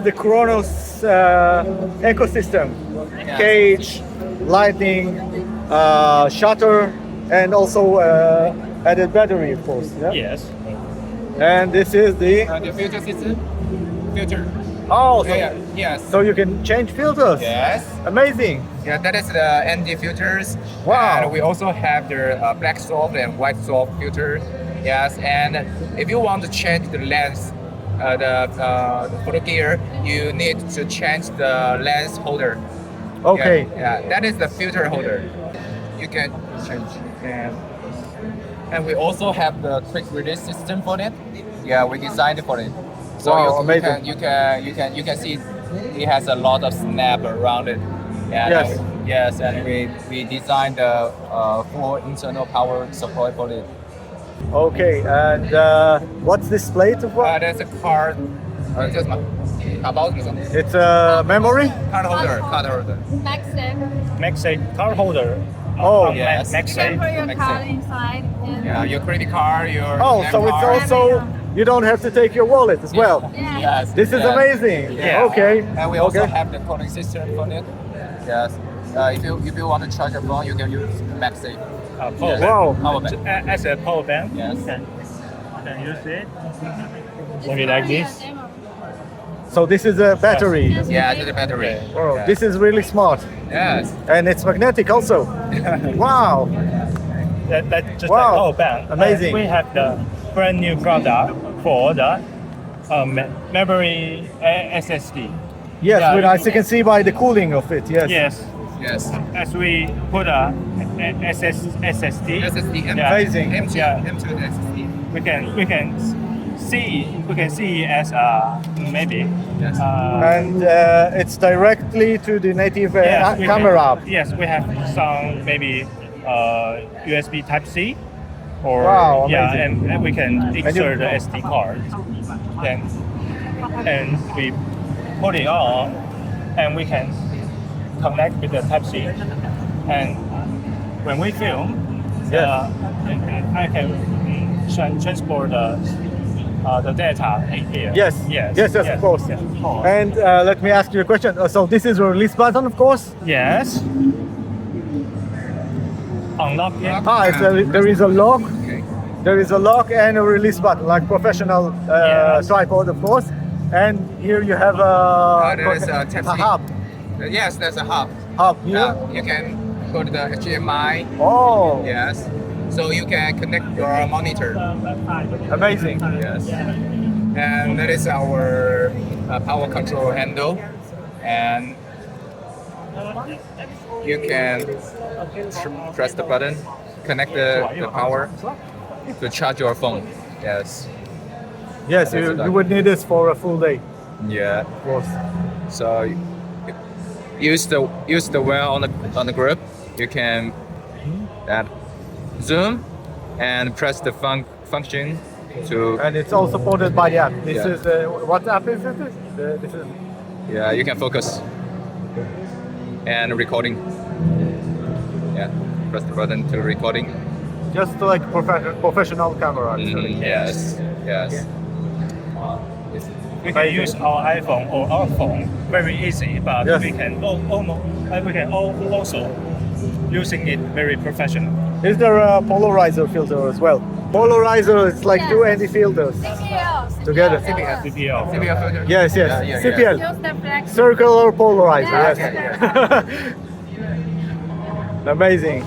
is the KHRONOS Eco System. Cage, lighting, shutter, and also added battery, of course. Yeah? Yes. And this is the filter system. Filter. oh, so, Yes. so you can change filters. Yes. Amazing. Yeah, that is the ND filters. Wow. And we also have the black soft and white soft filters. Yes. And if you want to change the lens, the photo gear, you need to change the lens holder. Okay. Yeah, that is the filter holder. You can change. And we also have the quick release system for it. Yeah, we designed it for it. So Wow, you amazing. can see it has a lot of snap around it. Yes. Yes, and we designed the full internal power support for it. Okay. And what's this plate for? That's a card. Just about It's a memory. card holder. MagSafe card holder. Oh, yes. You can MagSafe. put your Makes card sense. inside. And Yeah, your credit card, your Oh, debit so it's card. also you don't have to take your wallet as well. Yeah. Yes. This is yes. amazing. Yeah. Okay. And we also okay. have the cooling system for it. Yes. If you want to charge your phone, you can use MagSafe. Power Yes. bank. Wow. Power bank. As a power bank, Yes. can use it. Maybe like this. So this is a battery. Yeah, to the battery. Oh, Yes. this is really smart, Yes. and it's magnetic also. Wow. That's just Wow. like power bank. Amazing. And we have the brand new product for the memory SSD. Yes, Yeah, but as you can see by the cooling of it. Yes. Yes. Yes. As we put a SSD, SSD M2. Yeah. Amazing. M2. Yeah. M2 SSD. we can see as maybe Yes. And it's directly to the native yes, we camera. Yes, we have some maybe USB Type C, or Wow, yeah, amazing. and we can you- insert the SD card, then and we put it on, and we can connect with the Type C, and when we film, Yes. I can transport the data in here. Yes. Yes. Yes, of course. Yes. And let me ask you a question. So this is a release button, of course. Yes. Unlock it. There is a lock. Okay. There is a lock and a release button, like professional Yes. tripod, of course. And here you have there is a Type-C. hub. Yes, there's a hub. Hub here. You can put the HDMI. Oh, Yes. So you can connect your monitor. amazing. Yes. And that is our power control handle. And you can press the button, connect the power to charge your phone. Yes. Yes, you would need this for a full day, Yeah. of course. So use the wheel on the grip. You can zoom and press the function to And it's all supported by the app. This Yeah. is what app is this? This is yeah, you can focus and recording. Yeah, press the button to recording. just like professional camera. Actually. Yes, yes. We can use our iPhone or our phone very easy, but Yes. we can also using it very professional. Is there a polarizer filter as well? Polarizer is like two ND filters CPL. together. CPL. CPL filter. Yes, yes. Yeah, yeah, CPL. Just the flex. Circular polarizer. Yeah. Yes. Amazing.